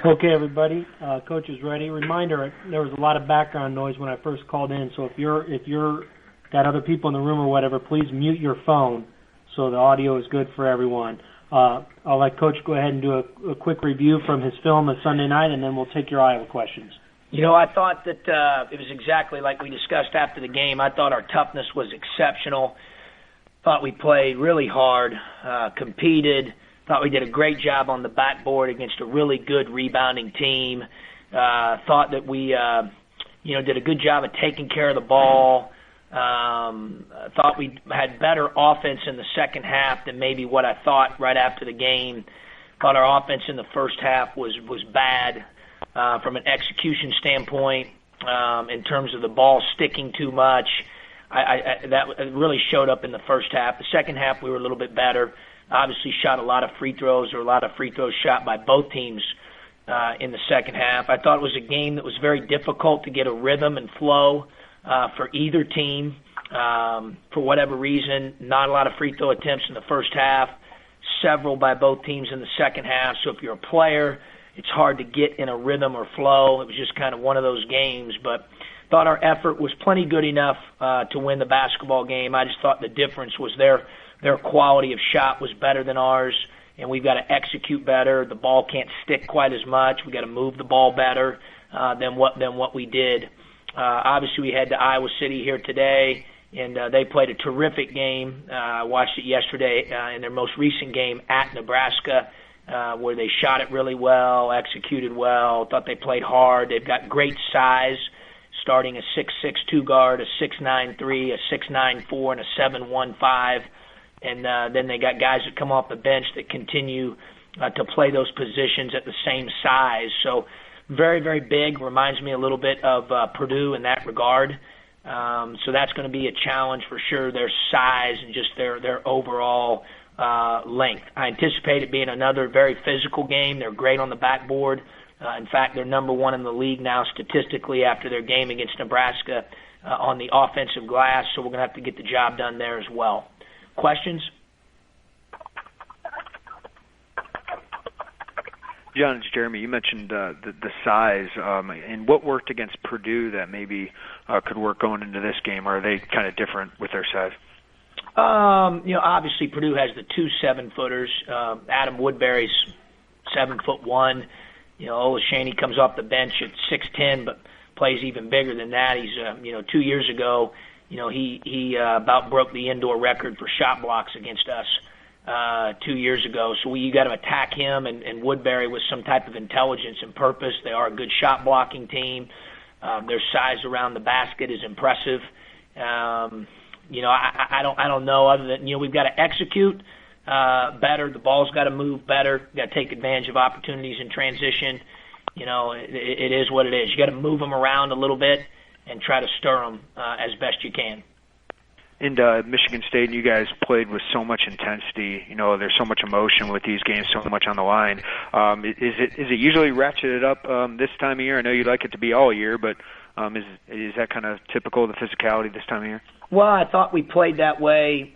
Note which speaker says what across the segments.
Speaker 1: Okay, everybody. Coach is ready. Reminder: there was a lot of background noise when I first called in, so if you're got other people in the room or whatever, please mute your phone so the audio is good for everyone. I'll let Coach go ahead and do a quick review from his film of Sunday night, and then we'll take your Iowa questions.
Speaker 2: I thought that it was exactly like we discussed after the game. I thought our toughness was exceptional. Thought we played really hard, competed. Thought we did a great job on the backboard against a really good rebounding team. Thought that we, did a good job of taking care of the ball. Thought we had better offense in the second half than maybe what I thought right after the game. Thought our offense in the first half was bad from an execution standpoint in terms of the ball sticking too much. That really showed up in the first half. The second half we were a little bit better. Obviously shot a lot of free throws, or a lot of free throws shot by both teams in the second half. I thought it was a game that was very difficult to get a rhythm and flow for either team. For whatever reason, not a lot of free throw attempts in the first half, several by both teams in the second half. So if you're a player, it's hard to get in a rhythm or flow. It was just kind of one of those games, but thought our effort was plenty good enough to win the basketball game. I just thought the difference was their quality of shot was better than ours, and we've got to execute better. The ball can't stick quite as much. We've got to move the ball better than what we did. Obviously, we head to Iowa City here today, and they played a terrific game. I watched it yesterday in their most recent game at Nebraska, where they shot it really well, executed well, thought they played hard. They've got great size, starting a 6'6" 2 guard, a 6'9" 3, a 6'9" 4, and a 7'1" 5. And then they got guys that come off the bench that continue to play those positions at the same size. So very, very big. Reminds me a little bit of Purdue in that regard. So that's going to be a challenge for sure, their size and just their overall length. I anticipate it being another very physical game. They're great on the backboard. In fact, they're number one in the league now statistically after their game against Nebraska on the offensive glass. So we're going to have to get the job done there as well. Questions?
Speaker 3: John, it's Jeremy. You mentioned the size, and what worked against Purdue that maybe could work going into this game? Or are they kind of different with their size?
Speaker 2: Obviously Purdue has the two 7-footers. Adam Woodbury's 7'1". Olashany comes off the bench at 6'10", but plays even bigger than that. He's 2 years ago, he about broke the indoor record for shot blocks against us 2 years ago. So you got to attack him and Woodbury with some type of intelligence and purpose. They are a good shot blocking team. Their size around the basket is impressive. I don't know other than we've got to execute better. The ball's got to move better. Got to take advantage of opportunities in transition. It is what it is. You got to move them around a little bit and try to stir them as best you can.
Speaker 3: And Michigan State, you guys played with so much intensity. There's so much emotion with these games, so much on the line. Is it usually ratcheted up this time of year? I know you like it to be all year, but is that kind of typical of the physicality this time of year?
Speaker 2: Well, I thought we played that way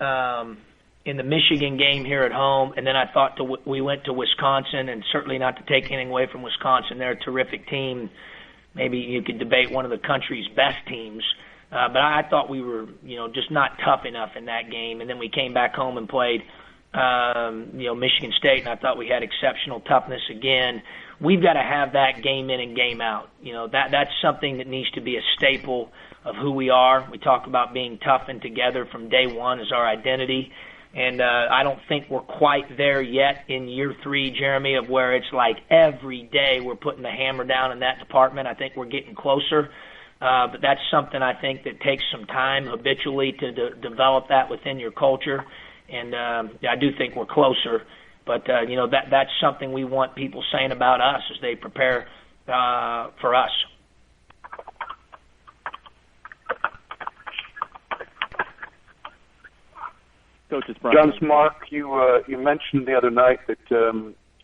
Speaker 2: in the Michigan game here at home, and then I thought we went to Wisconsin, and certainly not to take anything away from Wisconsin. They're a terrific team. Maybe you could debate one of the country's best teams. But I thought we were, just not tough enough in that game. And then we came back home and played, Michigan State, and I thought we had exceptional toughness again. We've got to have that game in and game out. That's something that needs to be a staple of who we are. We talk about being tough and together from day one as our identity. And I don't think we're quite there yet in year 3, Jeremy, of where it's like every day we're putting the hammer down in that department. I think we're getting closer. But that's something I think that takes some time habitually to develop that within your culture. And I do think we're closer. But, that's something we want people saying about us as they prepare for us.
Speaker 4: Coach, it's Brian. John Smark, you mentioned the other night that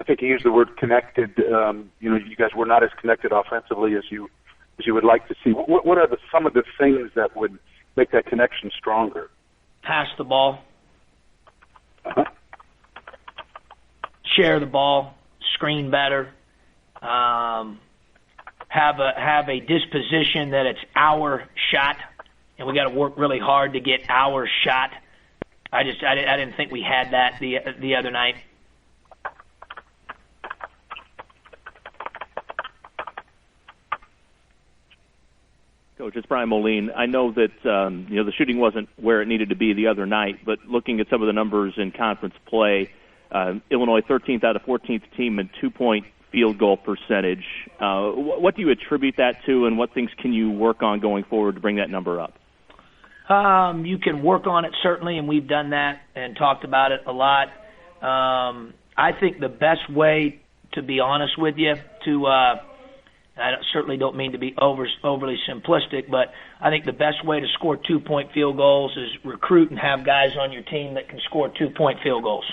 Speaker 4: I think you used the word connected. You guys were not as connected offensively as you would like to see. What are some of the things that would make that connection stronger?
Speaker 2: Pass the ball. Share the ball. Screen better. have a disposition that it's our shot, and we got to work really hard to get our shot. I didn't think we had that the other night.
Speaker 5: Coach, it's Brian Moline. I know that the shooting wasn't where it needed to be the other night, but looking at some of the numbers in conference play, Illinois 13th out of 14th team in 2-point field goal percentage. What do you attribute that to, and what things can you work on going forward to bring that number up?
Speaker 2: You can work on it, certainly, and we've done that and talked about it a lot. I think the best way, to be honest with you, I certainly don't mean to be overly simplistic, but I think the best way to score 2-point field goals is recruit and have guys on your team that can score 2-point field goals.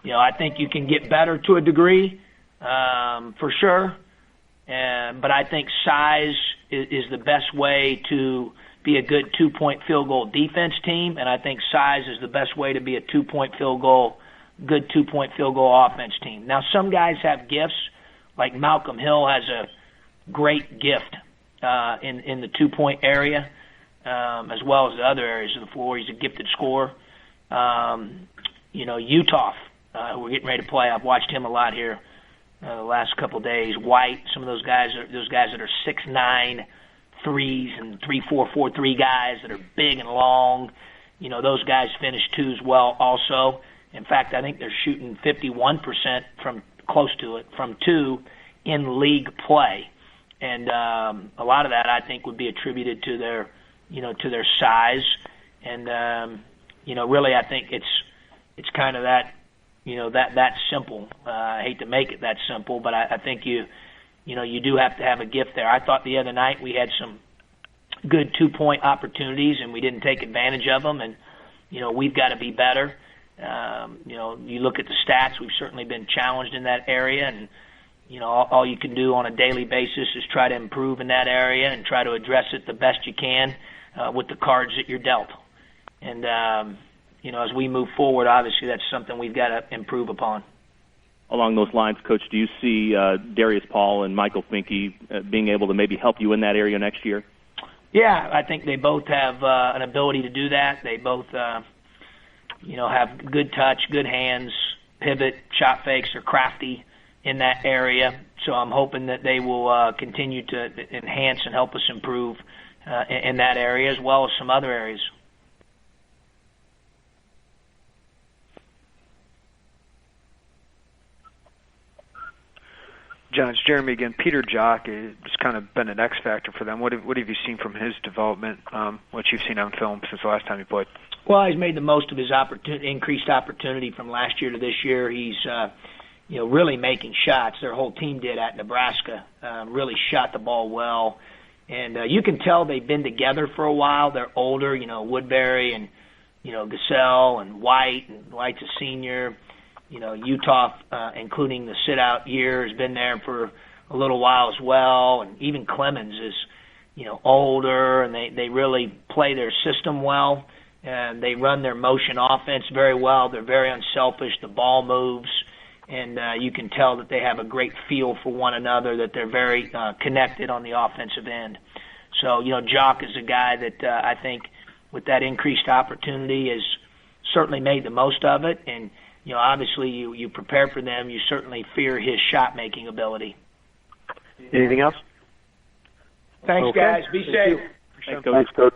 Speaker 2: I think you can get better to a degree, for sure, but I think size is the best way to be a good 2-point field goal defense team, and I think size is the best way to be a good 2-point field goal offense team. Now, some guys have gifts, like Malcolm Hill has a great gift in the 2-point area, as well as the other areas of the floor. He's a gifted scorer. Utah, who we're getting ready to play, I've watched him a lot here the last couple of days. White, some of those guys that are 6'9", threes and 3-4, 4-3 guys that are big and long. Those guys finish two as well also. In fact, I think they're shooting 51% from close to it from two in league play, and a lot of that I think would be attributed to their size, and really I think it's kind of that that simple. I hate to make it that simple, but I think you do have to have a gift there. I thought the other night we had some good 2-point opportunities and we didn't take advantage of them, and we've got to be better. You look at the stats, we've certainly been challenged in that area, and all you can do on a daily basis is try to improve in that area and try to address it the best you can with the cards that you're dealt. And as we move forward, obviously that's something we've got to improve upon.
Speaker 5: Along those lines, Coach, do you see Darius Paul and Michael Finke being able to maybe help you in that area next year?
Speaker 2: Yeah, I think they both have an ability to do that. They both have good touch, good hands, pivot, shot fakes, are crafty in that area. So I'm hoping that they will continue to enhance and help us improve in that area as well as some other areas.
Speaker 3: John, it's Jeremy again. Peter Jock has kind of been an X factor for them. What have you seen from his development, what you've seen on film since the last time he played?
Speaker 2: Well, he's made the most of his increased opportunity from last year to this year. He's really making shots. Their whole team did at Nebraska. Really shot the ball well. And you can tell they've been together for a while. They're older, Woodbury and, Gasell and White. And White's a senior. Utah, including the sit-out year, has been there for a little while as well. And even Clemens is, older, and they really play their system well. And they run their motion offense very well. They're very unselfish. The ball moves. And you can tell that they have a great feel for one another, that they're very connected on the offensive end. So, Jock is a guy that I think with that increased opportunity has certainly made the most of it. And, obviously you prepare for them. You certainly fear his shot-making ability.
Speaker 4: Anything else?
Speaker 2: Thanks, guys. Be safe.
Speaker 5: Thanks, Coach.
Speaker 4: Thanks, Coach.